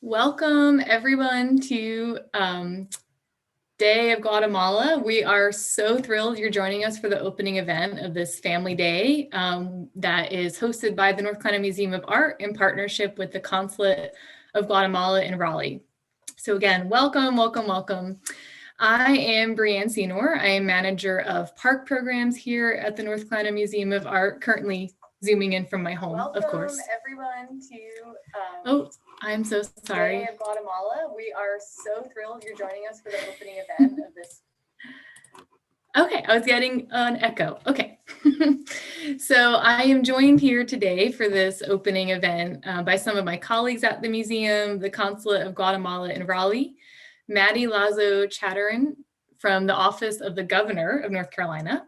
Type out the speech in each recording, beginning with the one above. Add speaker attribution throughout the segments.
Speaker 1: Welcome everyone to Day of Guatemala. We are so thrilled you're joining us for the opening event of this Family Day that is hosted by the North Carolina Museum of Art in partnership with the Consulate of Guatemala in Raleigh. So again, welcome, welcome, welcome. I am Brianne Senor. I am manager of park programs here at the North Carolina Museum of Art, currently zooming in from my home, of course. Welcome everyone to I'm so sorry. Day of Guatemala. We are so thrilled you're joining us for the opening event of this. Okay, I was getting an echo. Okay. So I am joined here today for this opening event by some of my colleagues at the museum, the Consulate of Guatemala in Raleigh, Maddie Lazo Chatterin from the Office of the Governor of North Carolina,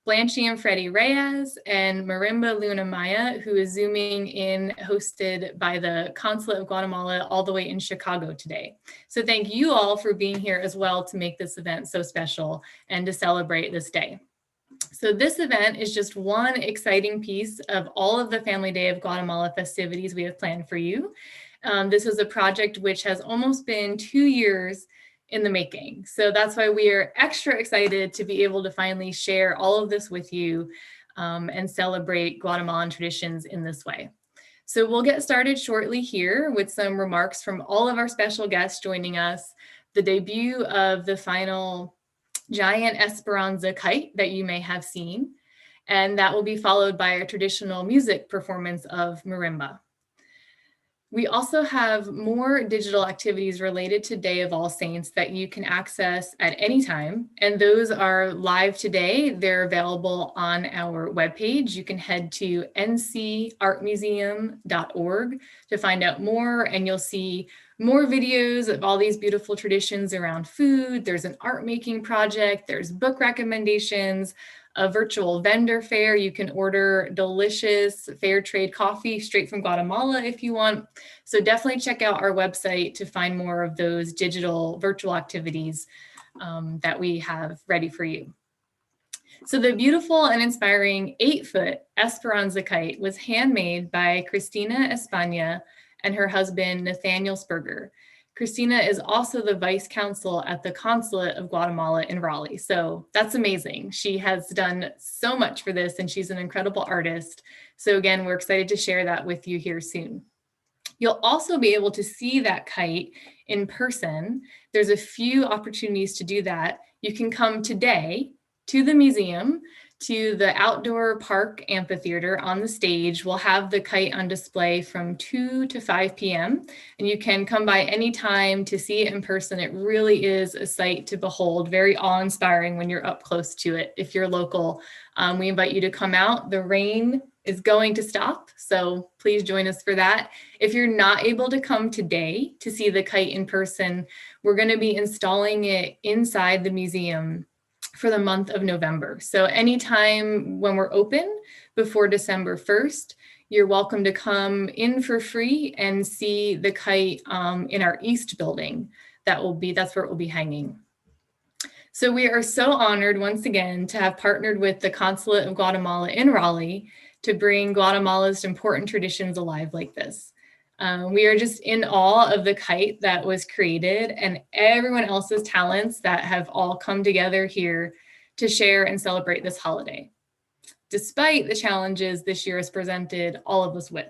Speaker 1: Blanche and Freddie Reyes, and Marimba Luna Maya, who is zooming in, hosted by the Consulate of Guatemala all the way in Chicago today. So thank you all for being here as well to make this event so special and to celebrate this day. So this event is just one exciting piece of all of the Family Day of Guatemala festivities we have planned for you. This is a project which has almost been 2 years in the making. So that's why we are extra excited to be able to finally share all of this with you and celebrate Guatemalan traditions in this way. So we'll get started shortly here with some remarks from all of our special guests joining us, the debut of the final giant esperanza kite that you may have seen, and that will be followed by a traditional music performance of marimba. We also have more digital activities related to Day of All Saints that you can access at any time, and those are live today. They're available on our webpage. You can head to ncartmuseum.org to find out more, and you'll see more videos of all these beautiful traditions around food. There's an art making project, there's book recommendations, a virtual vendor fair. You can order delicious fair trade coffee straight from Guatemala if you want. So definitely check out our website to find more of those digital virtual activities that we have ready for you. So the beautiful and inspiring 8-foot Esperanza kite was handmade by Cristina España and her husband, Nathaniel Spurger. Christina is also the Vice Consul at the Consulate of Guatemala in Raleigh. So that's amazing. She has done so much for this and she's an incredible artist. So again, we're excited to share that with you here soon. You'll also be able to see that kite in person. There's a few opportunities to do that. You can come today to the museum, to the outdoor park amphitheater on the stage. We'll have the kite on display from 2 to 5 p.m. and you can come by anytime to see it in person. It really is a sight to behold, very awe-inspiring when you're up close to it. If you're local, we invite you to come out. The rain is going to stop, so please join us for that. If you're not able to come today to see the kite in person, we're going to be installing it inside the museum for the month of November. So anytime when we're open before December 1st, you're welcome to come in for free and see the kite in our East building. That's where it will be hanging. So we are so honored once again to have partnered with the Consulate of Guatemala in Raleigh to bring Guatemala's important traditions alive like this. We are just in awe of the kite that was created and everyone else's talents that have all come together here to share and celebrate this holiday. Despite the challenges this year has presented all of us with.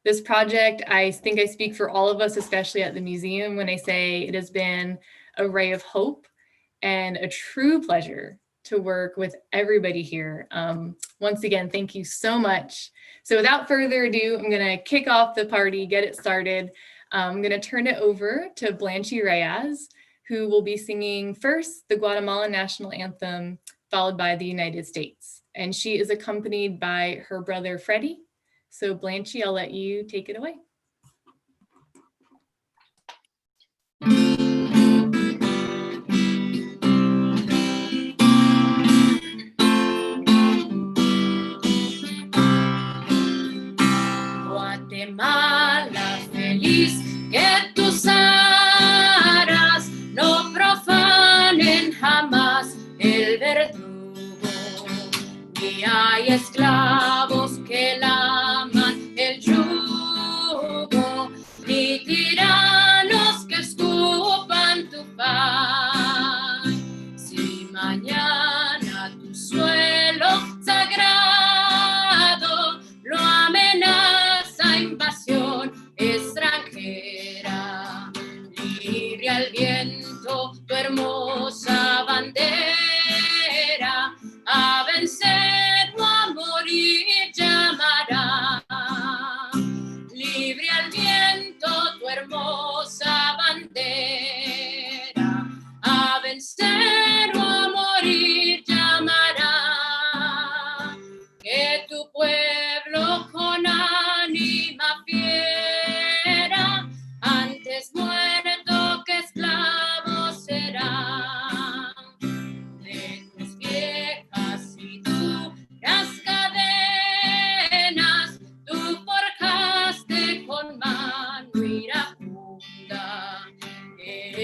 Speaker 1: This project, I think I speak for all of us, especially at the museum, when I say it has been a ray of hope and a true pleasure to work with everybody here. Once again, thank you so much. So without further ado, I'm gonna kick off the party, get it started. I'm gonna turn it over to Blanche Reyes, who will be singing first the Guatemalan national anthem, followed by the United States. And she is accompanied by her brother, Freddie. So Blanche, I'll let you take it away.
Speaker 2: Guatemala feliz, que tus aras no profanen jamás el verdugo, ni hay esclavos que laman el yugo, ni tiran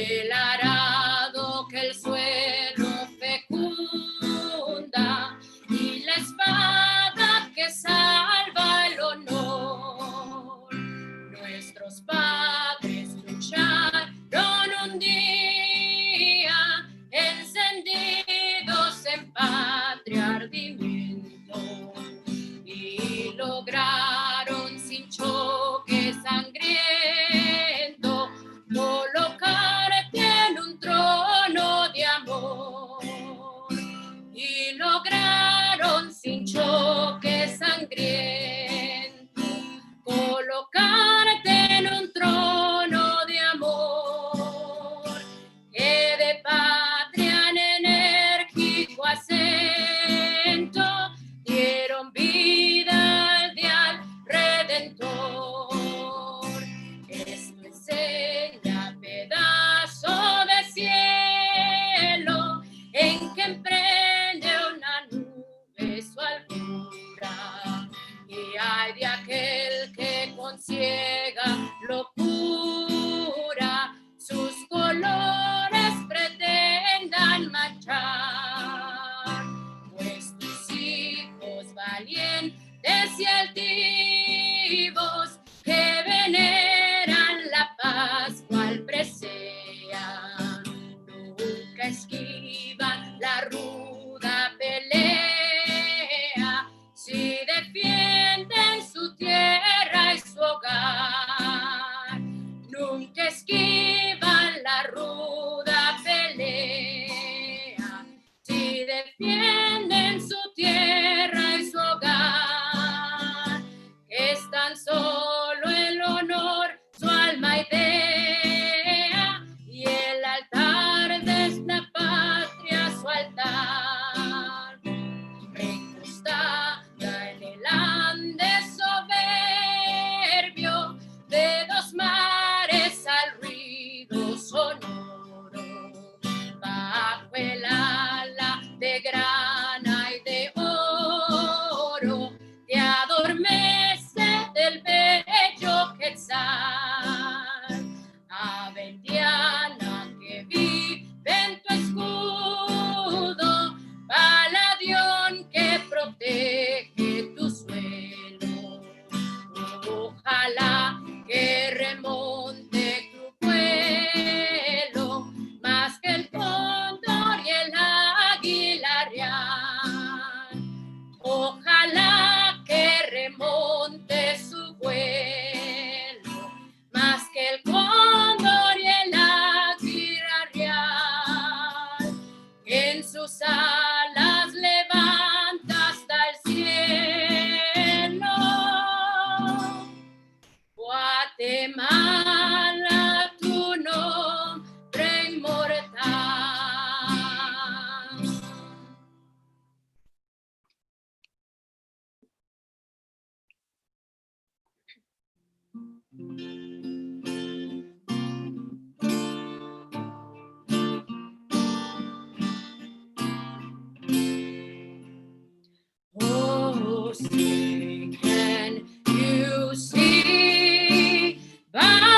Speaker 2: el arado que el suelo fecunda y la espada que salva el honor. Nuestros padres lucharon un día, encendidos en patria ardimiento, y lograron sin choque sangriento colocarte en un trono de amor. Y lograron sin choque sangriento colocarte en un trono de amor, que de patria en enérgico acento dieron vida al día Redentor. Esto enseña pedazo de cielo en que emprende una nube su altura, y hay de aquel que con ciega locura sus colores pretendan manchar. Vuestros hijos valientes y altivos que veneran la paz cual presea, nunca esquivan la ruda pelea si defienden su tierra y su hogar. Nunca esquivan la ruda pelea si defienden su tierra y su hogar. Es tan solo el honor, su alma idea, y el altar de esta patria su altar. Recostada en el Andes soberbio de dos mares al ruido sonoro, bajo el ala de grana y de oro, te adormece del bello quetzal. Ave indiana que vive en tu escudo, paladión que protege tu suelo, ojalá que remonte tu vuelo más que el cóndor y el águila real. Ojalá que remonte su vuelo más que el cóndor y el águila real, que en sus alas levanta hasta el cielo. Guatemala, tu nombre inmortal. Oh, say, can you see by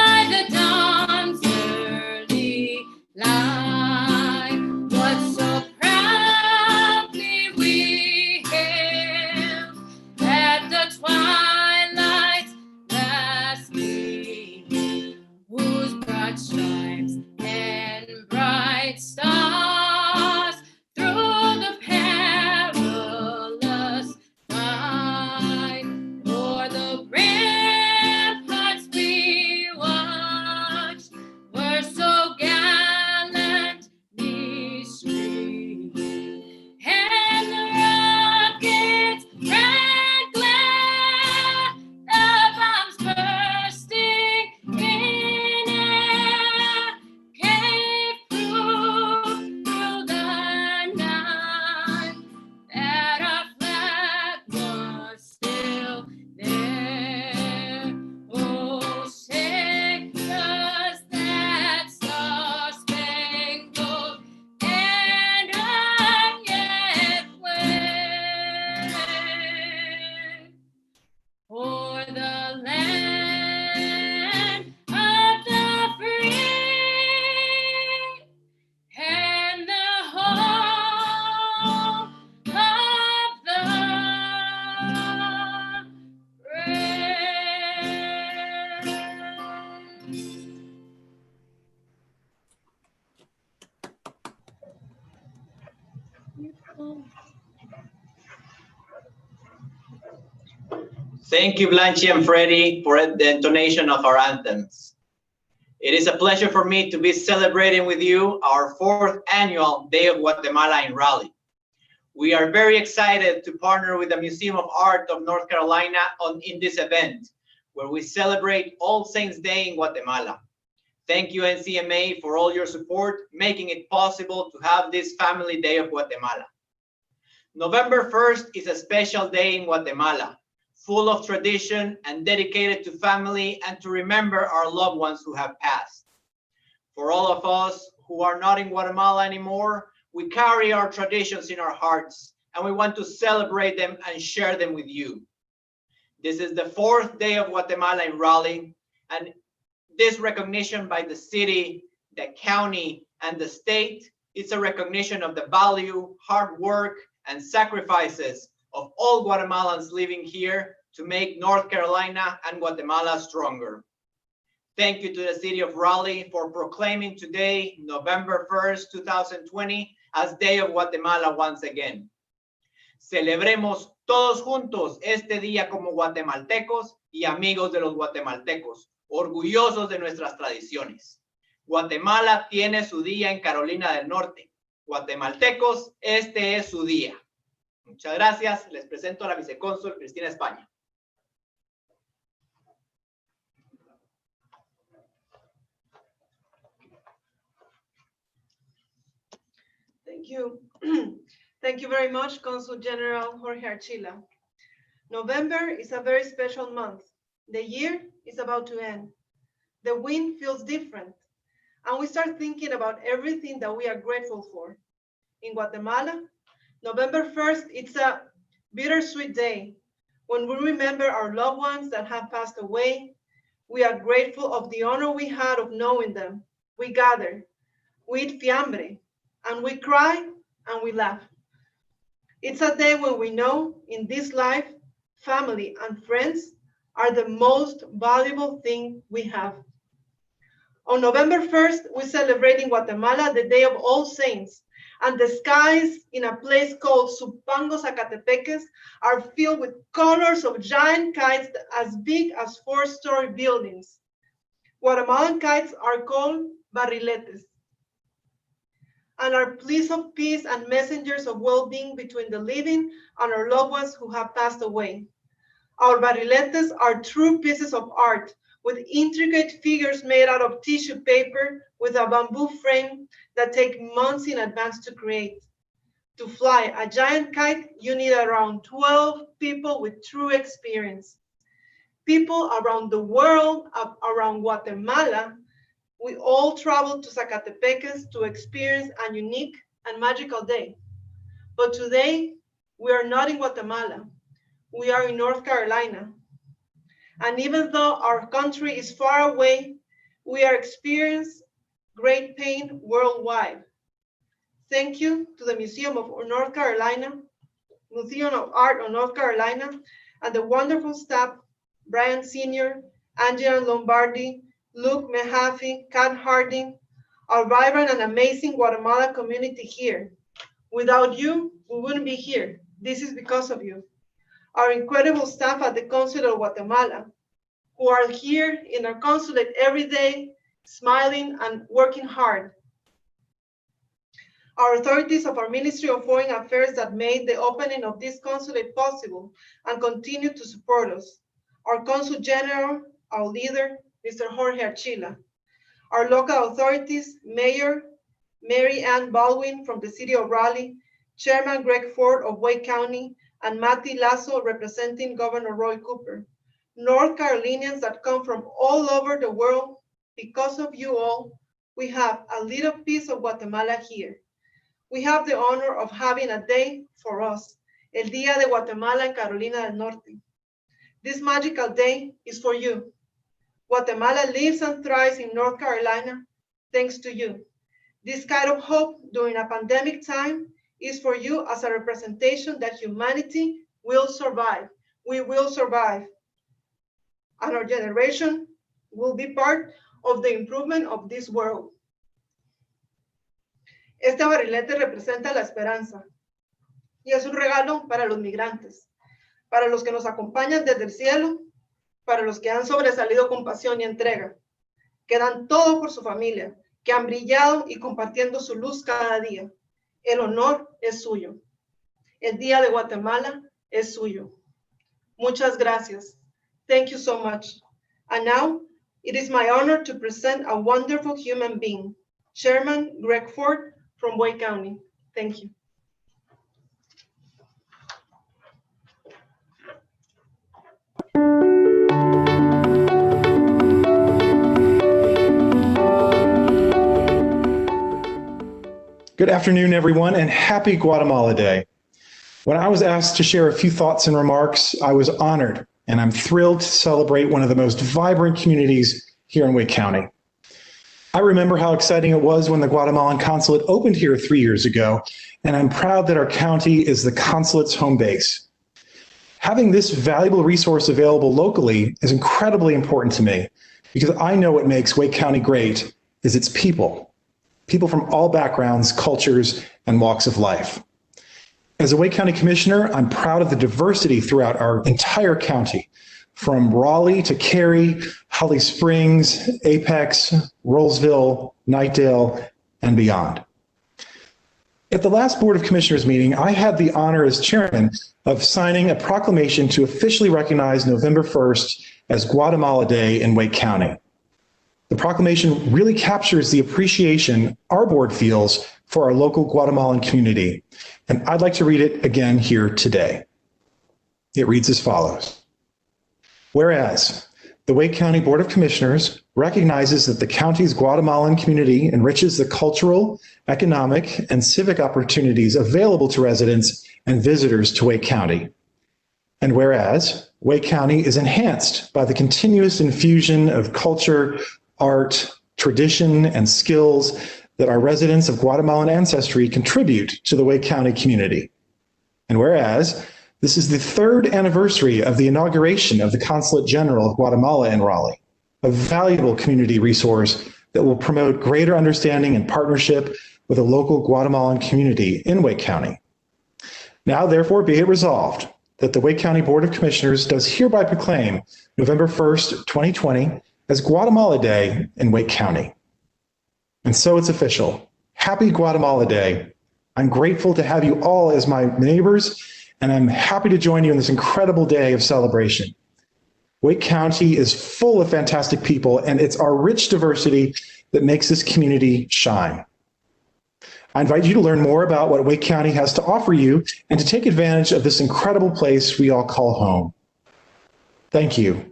Speaker 3: Thank you, Blanchi and Freddie, for the intonation of our anthems. It is a pleasure for me to be celebrating with you our 4th annual Day of Guatemala in Raleigh. We are very excited to partner with the Museum of Art of North Carolina in this event, where we celebrate All Saints Day in Guatemala. Thank you, NCMA, for all your support, making it possible to have this Family Day of Guatemala. November 1st is a special day in Guatemala, full of tradition and dedicated to family and to remember our loved ones who have passed. For all of us who are not in Guatemala anymore, we carry our traditions in our hearts, and we want to celebrate them and share them with you. This is the 4th Day of Guatemala in Raleigh, and this recognition by the city, the county, and the state is a recognition of the value, hard work, and sacrifices of all Guatemalans living here to make North Carolina and Guatemala stronger. Thank you to the city of Raleigh for proclaiming today, November 1st, 2020, as Day of Guatemala once again. Celebremos todos juntos este día como guatemaltecos y amigos de los guatemaltecos, orgullosos de nuestras tradiciones. Guatemala tiene su día en Carolina del Norte. Guatemaltecos, este es su día. Muchas gracias. Les presento a la vicecónsul Cristina España.
Speaker 4: Thank you. Thank you very much, Consul General Jorge Archila. November is a very special month. The year is about to end. The wind feels different, and we start thinking about everything that we are grateful for. In Guatemala, November 1st, it's a bittersweet day when we remember our loved ones that have passed away. We are grateful of the honor we had of knowing them. We gather, we eat fiambre, and we cry and we laugh. It's a day when we know in this life, family and friends are the most valuable thing we have. On November 1st, we celebrate in Guatemala the Day of All Saints, and the skies in a place called Zumpango, Zacatepeques are filled with colors of giant kites as big as 4-story buildings. Guatemalan kites are called barriletes and are pleas of peace and messengers of well-being between the living and our loved ones who have passed away. Our barriletes are true pieces of art with intricate figures made out of tissue paper with a bamboo frame that take months in advance to create. To fly a giant kite, you need around 12 people with true experience. People around the world, around Guatemala, we all travel to Zacatepeques to experience a unique and magical day. But today, we are not in Guatemala. We are in North Carolina. And even though our country is far away, we are experiencing great pain worldwide. Thank you to the Museum of North Carolina, Museum of Art of North Carolina, and the wonderful staff, Brian Sr., Angela Lombardi, Luke Mehaffey, Kat Harding, our vibrant and amazing Guatemala community here. Without you, we wouldn't be here. This is because of you. Our incredible staff at the Consul of Guatemala, who are here in our consulate every day, smiling and working hard. Our authorities of our Ministry of Foreign Affairs that made the opening of this consulate possible and continue to support us. Our Consul General, our leader, Mr. Jorge Archila. Our local authorities, Mayor Mary Ann Baldwin from the City of Raleigh, Chairman Greg Ford of Wake County, and Matty Lasso representing Governor Roy Cooper. North Carolinians that come from all over the world, because of you all, we have a little piece of Guatemala here. We have the honor of having a day for us, El Día de Guatemala en Carolina del Norte. This magical day is for you. Guatemala lives and thrives in North Carolina thanks to you. This kind of hope during a pandemic time is for you as a representation that humanity will survive. We will survive. And our generation will be part of the improvement of this world. Este barrilete representa la esperanza y es un regalo para los migrantes. para los que nos acompañan desde el cielo, para los que han sobresalido con pasión y entrega, que dan todo por su familia, que han brillado y compartiendo su luz cada día. El honor es suyo. El Día de Guatemala es suyo. Muchas gracias. Thank you so much. And now, it is my honor to present a wonderful human being, Chairman Greg Ford from Wake County. Thank you.
Speaker 5: Good afternoon, everyone, and happy Guatemala Day. When I was asked to share a few thoughts and remarks, I was honored, and I'm thrilled to celebrate one of the most vibrant communities here in Wake County. I remember how exciting it was when the Guatemalan consulate opened here 3 years ago, and I'm proud that our county is the consulate's home base. Having this valuable resource available locally is incredibly important to me because I know what makes Wake County great is its people. People from all backgrounds, cultures, and walks of life. As a Wake County Commissioner, I'm proud of the diversity throughout our entire county, from Raleigh to Cary, Holly Springs, Apex, Rollsville, Knightdale, and beyond. At the last Board of Commissioners meeting, I had the honor as chairman of signing a proclamation to officially recognize November 1st as Guatemala Day in Wake County. The proclamation really captures the appreciation our board feels for our local Guatemalan community, and I'd like to read it again here today. It reads as follows. Whereas the Wake County Board of Commissioners recognizes that the county's Guatemalan community enriches the cultural, economic, and civic opportunities available to residents and visitors to Wake County. And whereas Wake County is enhanced by the continuous infusion of culture, art, tradition, and skills that our residents of Guatemalan ancestry contribute to the Wake County community. And whereas this is the 3rd anniversary of the inauguration of the Consulate General of Guatemala in Raleigh, a valuable community resource that will promote greater understanding and partnership with the local Guatemalan community in Wake County. Now, therefore, be it resolved that the Wake County Board of Commissioners does hereby proclaim November 1st, 2020, as Guatemala Day in Wake County. And so it's official. Happy Guatemala Day. I'm grateful to have you all as my neighbors, and I'm happy to join you in this incredible day of celebration. Wake County is full of fantastic people, and it's our rich diversity that makes this community shine. I invite you to learn more about what Wake County has to offer you and to take advantage of this incredible place we all call home. Thank you.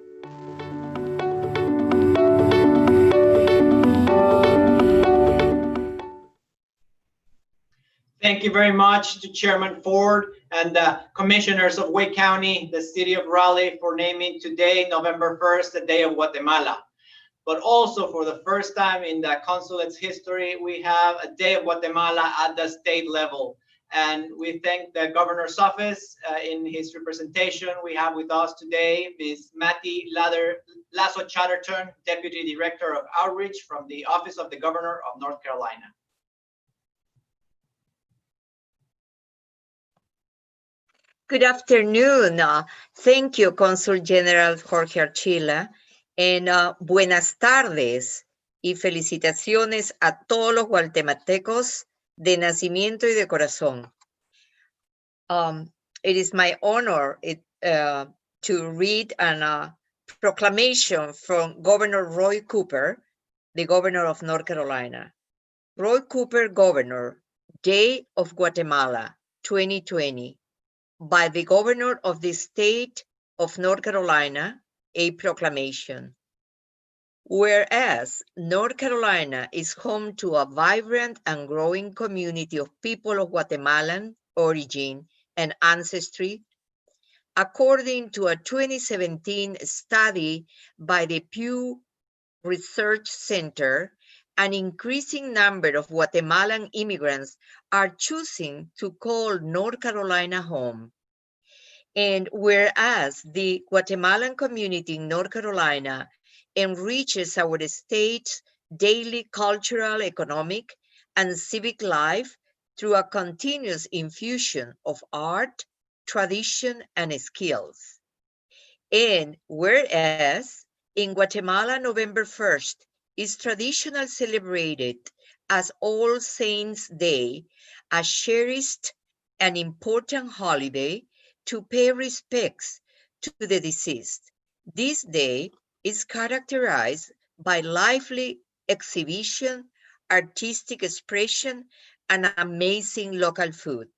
Speaker 3: Thank you very much to Chairman Ford and the commissioners of Wake County, the city of Raleigh, for naming today, November 1st, the Day of Guatemala. But also for the first time in the consulate's history, we have a Day of Guatemala at the state level. And we thank the governor's office in his representation. We have with us today Ms. Mattie Lasso Chatterton, Deputy Director of Outreach from the Office of the Governor of North Carolina.
Speaker 6: Good afternoon. Thank you, Consul General Jorge Archila, and buenas tardes y felicitaciones a todos los guatemaltecos de nacimiento y de corazón. It is my honor to read a proclamation from Governor Roy Cooper, the governor of North Carolina. Roy Cooper, Governor, Day of Guatemala, 2020. By the governor of the state of North Carolina, a proclamation. Whereas North Carolina is home to a vibrant and growing community of people of Guatemalan origin and ancestry, according to a 2017 study by the Pew Research Center, an increasing number of Guatemalan immigrants are choosing to call North Carolina home. And whereas the Guatemalan community in North Carolina enriches our state's daily cultural, economic, and civic life through a continuous infusion of art, tradition, and skills. And whereas in Guatemala, November 1st is traditionally celebrated as All Saints' Day, a cherished and important holiday to pay respects to the deceased. This day is characterized by lively exhibition, artistic expression, and amazing local food.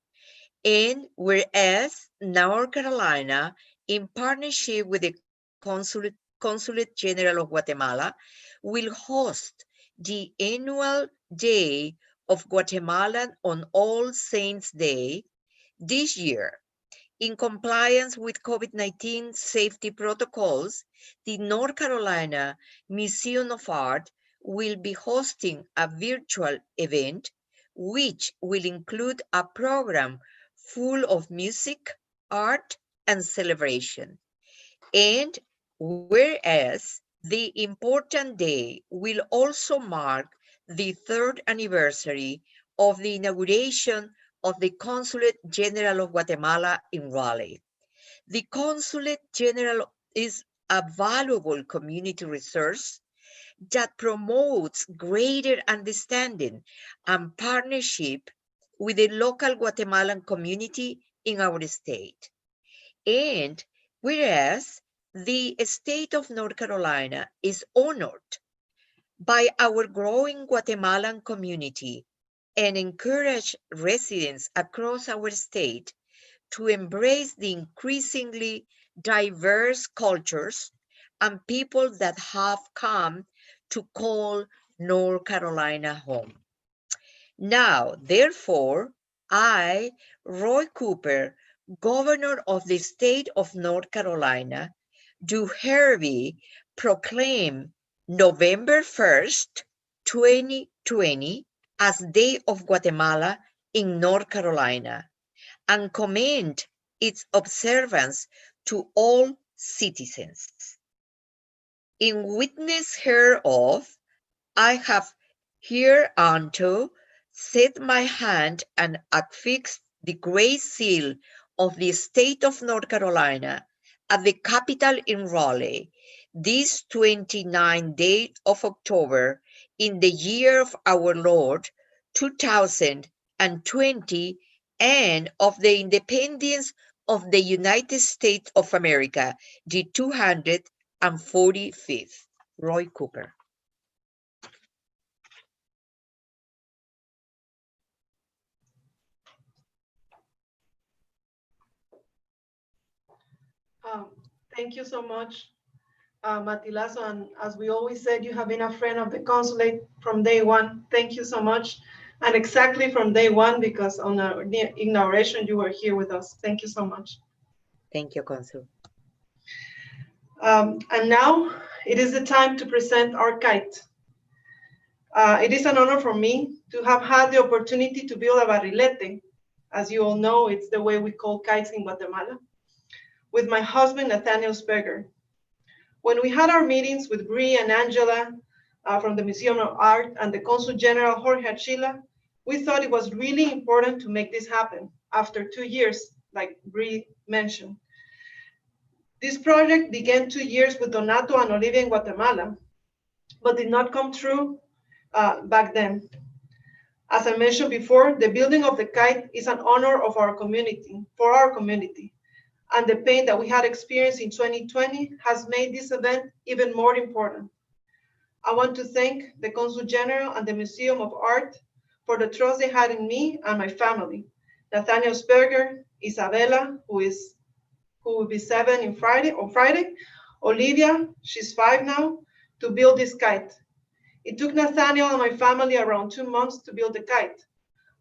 Speaker 6: And whereas North Carolina, in partnership with the Consulate General of Guatemala, will host the annual Day of Guatemala on All Saints' Day this year. In compliance with COVID-19 safety protocols, the North Carolina Museum of Art will be hosting a virtual event which will include a program full of music, art, and celebration. And whereas the important day will also mark the third anniversary of the inauguration of the Consulate General of Guatemala in Raleigh. The Consulate General is a valuable community resource that promotes greater understanding and partnership with the local Guatemalan community in our state. And whereas the state of North Carolina is honored by our growing Guatemalan community and encourage residents across our state to embrace the increasingly diverse cultures and people that have come to call North Carolina home. Now, therefore, I, Roy Cooper, Governor of the state of North Carolina, do hereby proclaim November 1st, 2020 as Day of Guatemala in North Carolina and commend its observance to all citizens. In witness hereof, I have hereunto set my hand and affixed the great seal of the state of North Carolina at the capital in Raleigh, this 29th day of October, in the year of our Lord, 2020, and of the independence of the United States of America, the 245th. Roy Cooper.
Speaker 4: Thank you so much, Matilazo. And as we always said, you have been a friend of the consulate from day one. Thank you so much. And exactly from day one, because on our inauguration, you were here with us. Thank you so much.
Speaker 6: Thank you, Consul.
Speaker 4: And now it is the time to present our kite. It is an honor for me to have had the opportunity to build a barrilete. As you all know, it's the way we call kites in Guatemala, with my husband, Nathaniel Speger. When we had our meetings with Bree and Angela from the Museum of Art and the Consul General Jorge Archila, we thought it was really important to make this happen after 2 years, like Bree mentioned. This project began 2 years with Donato and Olivia in Guatemala, but did not come true back then. As I mentioned before, the building of the kite is an honor of our community, for our community. And the pain that we had experienced in 2020 has made this event even more important. I want to thank the Consul General and the Museum of Art for the trust they had in me and my family. Nathaniel Sperger, Isabella, who will be 7 on Friday, Olivia, she's 5 now, to build this kite. It took Nathaniel and my family around 2 months to build the kite,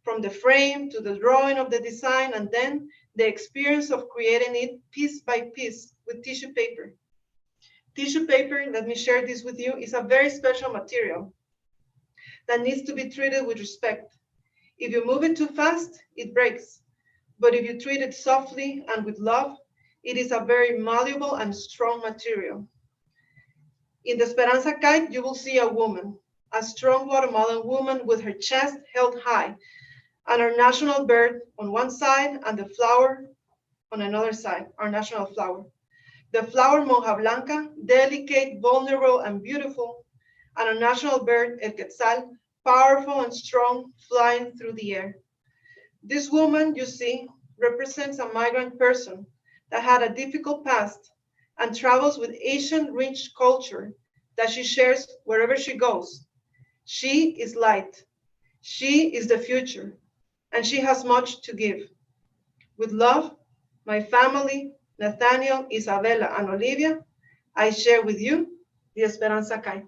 Speaker 4: from the frame to the drawing of the design, and then the experience of creating it piece by piece with tissue paper. Tissue paper, let me share this with you, is a very special material that needs to be treated with respect. If you move it too fast, it breaks. But if you treat it softly and with love, it is a very malleable and strong material. In the Esperanza kite, you will see a woman, a strong Guatemalan woman with her chest held high, and our national bird on one side and the flower on another side, our national flower. The flower Monja Blanca, delicate, vulnerable, and beautiful, and our national bird, El Quetzal, powerful and strong, flying through the air. This woman, you see, represents a migrant person that had a difficult past and travels with Asian-rich culture that she shares wherever she goes. She is light. She is the future, and she has much to give. With love, my family, Nathaniel, Isabella, and Olivia, I share with you the Esperanza kite.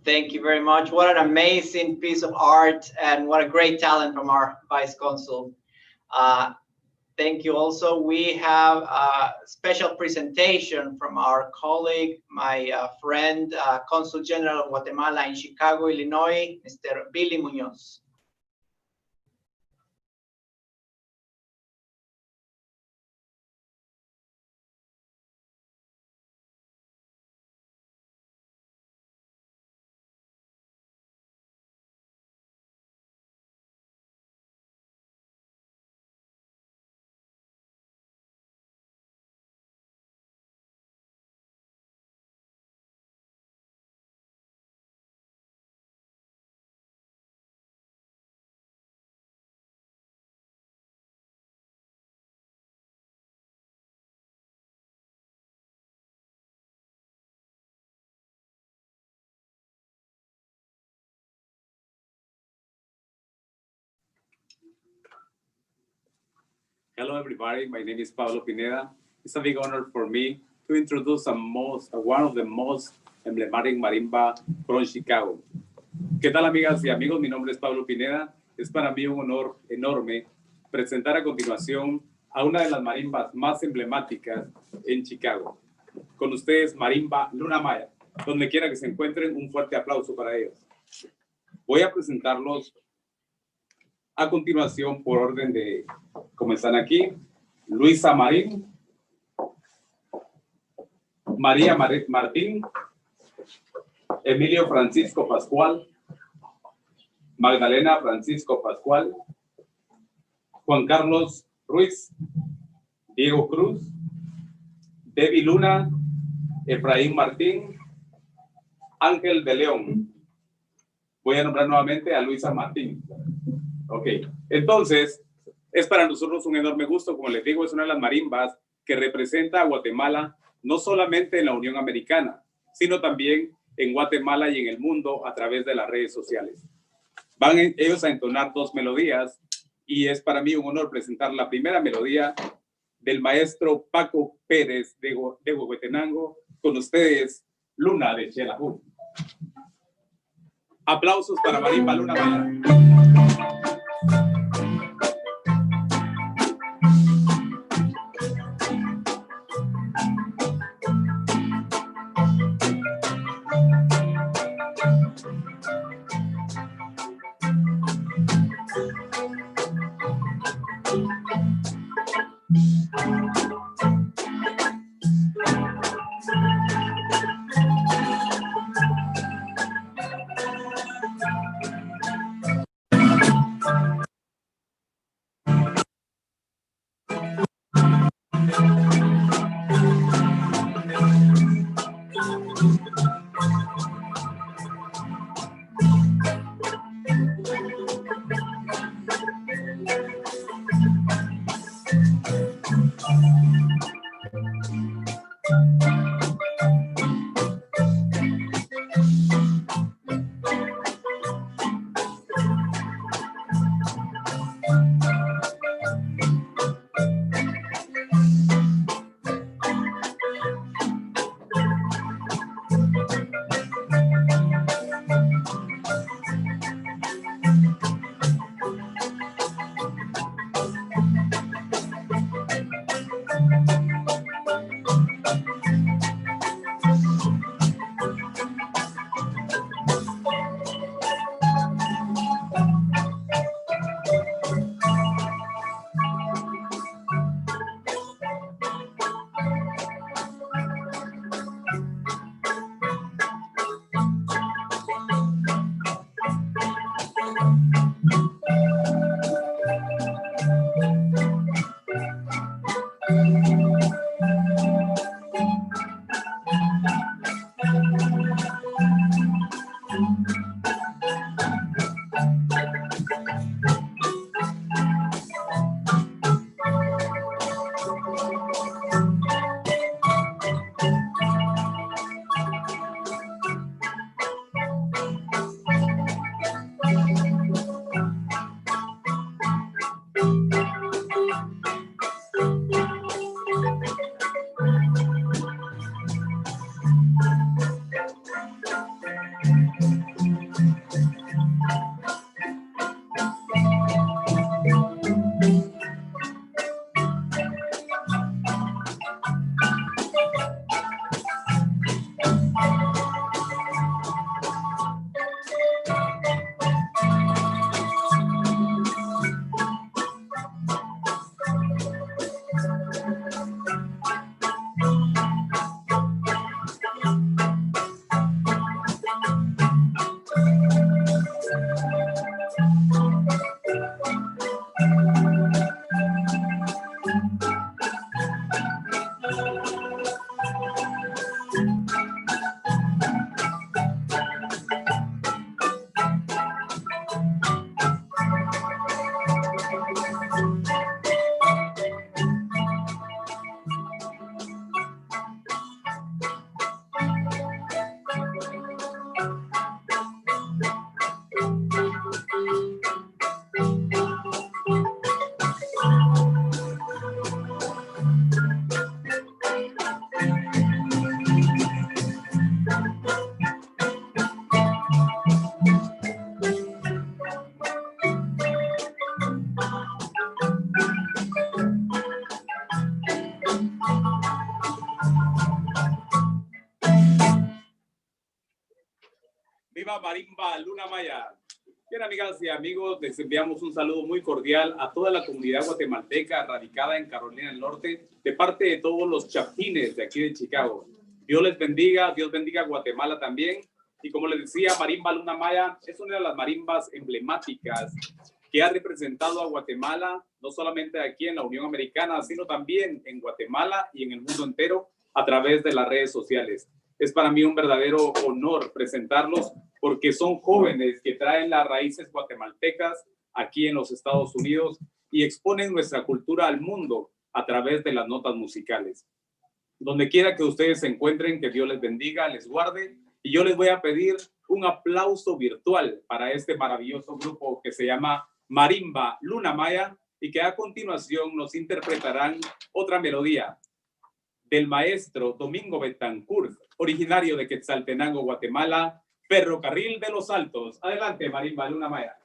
Speaker 3: Thank you very much. What an amazing piece of art and what a great talent from our Vice Consul. Thank you also. We have a special presentation from our colleague, my friend, Consul General of Guatemala in Chicago, Illinois, Mr. Billy Munoz.
Speaker 7: Hello, everybody. My name is Pablo Pineda. It's a big honor for me to introduce one of the most emblematic marimba from Chicago. ¿Qué tal, amigas y amigos? Mi nombre es Pablo Pineda. Es para mí un honor enorme presentar a continuación a una de las marimbas más emblemáticas en Chicago. Con ustedes, Marimba Luna Maya. Donde quiera que se encuentren, un fuerte aplauso para ellos. Voy a presentarlos a continuación por orden de como están aquí: Luisa Marín, María Martín, Emilio Francisco Pascual, Magdalena Francisco Pascual, Juan Carlos Ruiz, Diego Cruz, Debbie Luna, Efraín Martín, Ángel de León. Voy a nombrar nuevamente a Luisa Martín. Ok, entonces, es para nosotros un enorme gusto. Como les digo, es una de las marimbas que representa a Guatemala, no solamente en la Unión Americana, sino también en Guatemala y en el mundo a través de las redes sociales. Van ellos a entonar dos melodías y es para mí un honor presentar la primera melodía del maestro Paco Pérez de Huehuetenango. Con ustedes, Luna de Xelajú. Aplausos para Marimba Luna Maya. nueva marimba Luna Maya. Bien, amigas y amigos, les enviamos un saludo muy cordial a toda la comunidad guatemalteca radicada en Carolina del Norte, de parte de todos los chapines de aquí de Chicago. Dios les bendiga, Dios bendiga a Guatemala también. Y como les decía, Marimba Luna Maya es una de las marimbas emblemáticas que ha representado a Guatemala, no solamente aquí en la Unión Americana, sino también en Guatemala y en el mundo entero a través de las redes sociales. Es para mí un verdadero honor presentarlos porque son jóvenes que traen las raíces guatemaltecas aquí en los Estados Unidos y exponen nuestra cultura al mundo a través de las notas musicales. Donde quiera que ustedes se encuentren, que Dios les bendiga, les guarde, y yo les voy a pedir un aplauso virtual para este maravilloso grupo que se llama Marimba Luna Maya y que a continuación nos interpretarán otra melodía del maestro Domingo Betancourt, originario de Quetzaltenango, Guatemala, Ferrocarril de los Altos. Adelante, Marimba Luna Maya.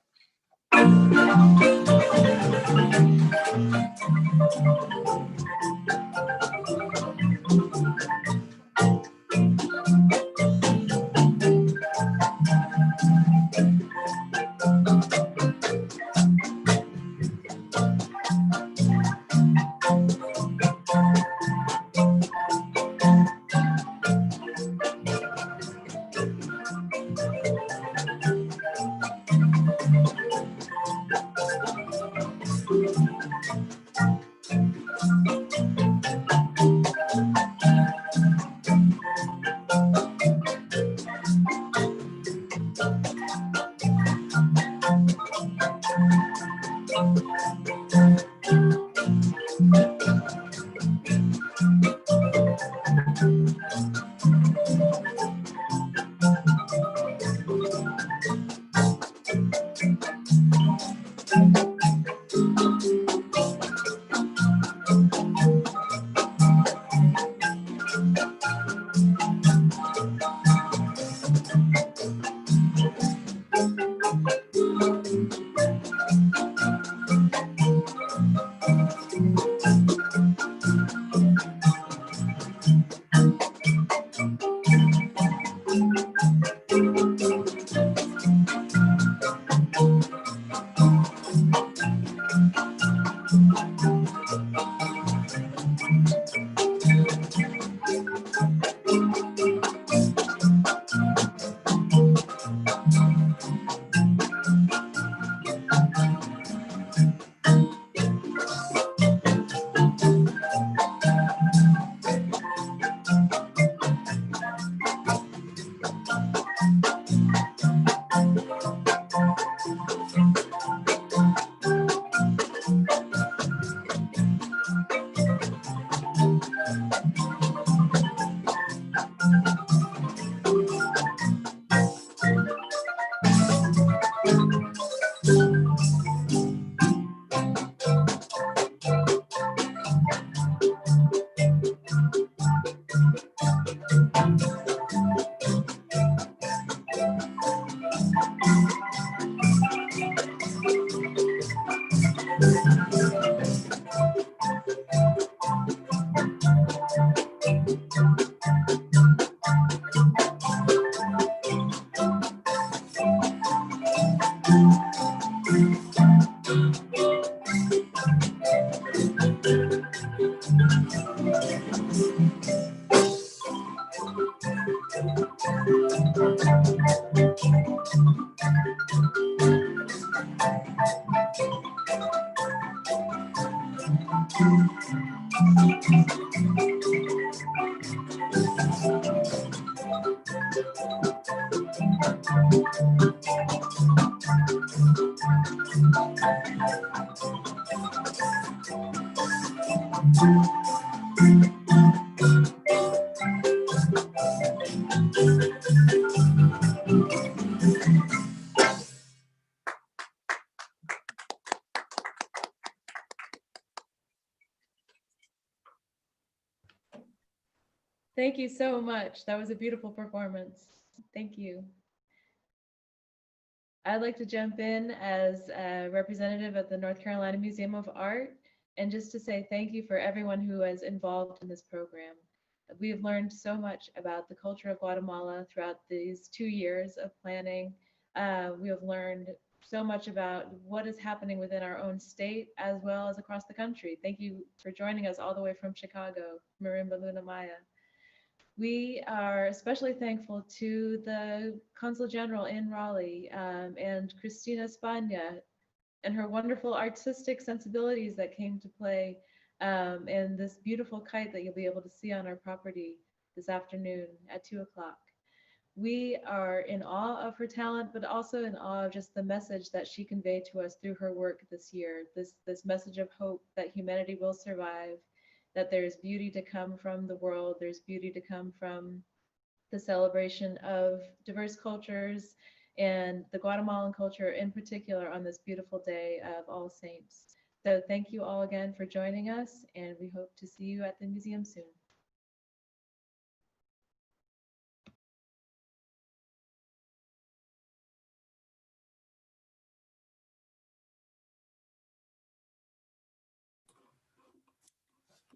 Speaker 8: Thank you so much. That was a beautiful performance. Thank you. I'd like to jump in as a representative of the North Carolina Museum of Art and just to say thank you for everyone who is involved in this program. We've learned so much about the culture of Guatemala throughout these 2 years of planning. We have learned so much about what is happening within our own state as well as across the country. Thank you for joining us all the way from Chicago, Marimba Luna Maya. We are especially thankful to the Consul General in Raleigh and Cristina Spagna and her wonderful artistic sensibilities that came to play and this beautiful kite that you'll be able to see on our property this afternoon at 2 o'clock. We are in awe of her talent, but also in awe of just the message that she conveyed to us through her work this year, this message of hope that humanity will survive, that there's beauty to come from the world, there's beauty to come from the celebration of diverse cultures and the Guatemalan culture in particular on this beautiful day of All Saints. So thank you all again for joining us, and we hope to see you at the museum soon.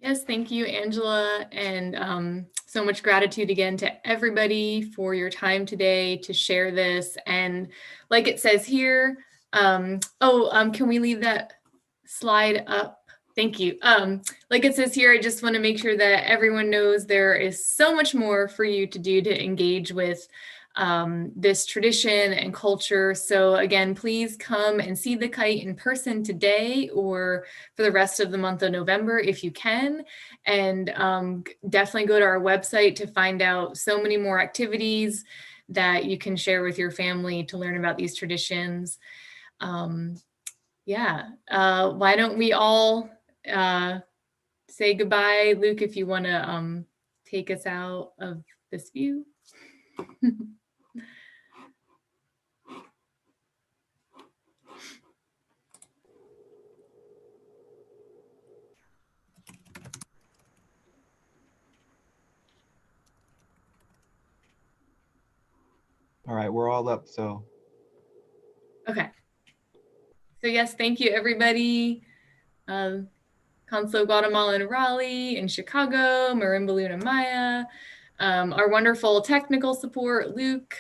Speaker 1: Yes, thank you, Angela, and so much gratitude again to everybody for your time today to share this. And like it says here, can we leave that slide up? Thank you. Like it says here, I just want to make sure that everyone knows there is so much more for you to do to engage with this tradition and culture. So again, please come and see the kite in person today or for the rest of the month of November if you can. And definitely go to our website to find out so many more activities that you can share with your family to learn about these traditions. Why don't we all say goodbye? Luke, if you want to take us out of this view.
Speaker 9: All right, we're all up, so.
Speaker 1: Okay. So yes, thank you everybody. Consul Guatemala in Raleigh, in Chicago, Marimba Luna Maya, our wonderful technical support, Luke,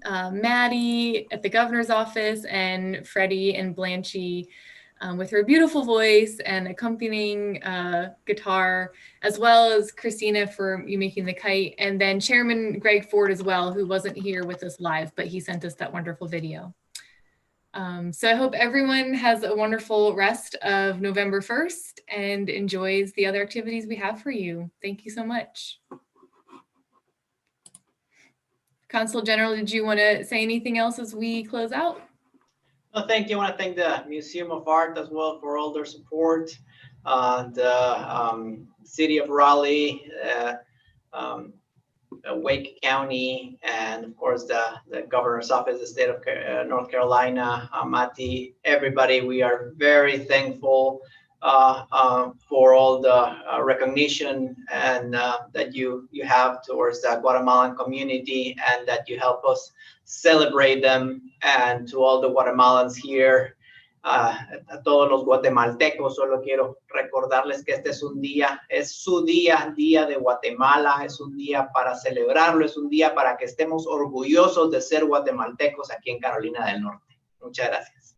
Speaker 1: Maddie at the governor's office, and Freddie and Blanchie with her beautiful voice and accompanying guitar, as well as Christina for you making the kite, and then Chairman Greg Ford as well, who wasn't here with us live, but he sent us that wonderful video. So I hope everyone has a wonderful rest of November 1st and enjoys the other activities we have for you. Thank you so much. Consul General, did you want to say anything else as we close out?
Speaker 3: No, thank you. I want to thank the Museum of Art as well for all their support. The City of Raleigh, Wake County, and of course the Governor's Office, the state of North Carolina, Mati, everybody. We are very thankful for all the recognition and that you have towards the Guatemalan community, and that you help us celebrate them. And to all the Guatemalans here, a todos los guatemaltecos, solo quiero recordarles que este es un día, es su día, día de Guatemala, es un día para celebrarlo, es un día para que estemos orgullosos de ser guatemaltecos aquí en Carolina del Norte. Muchas gracias.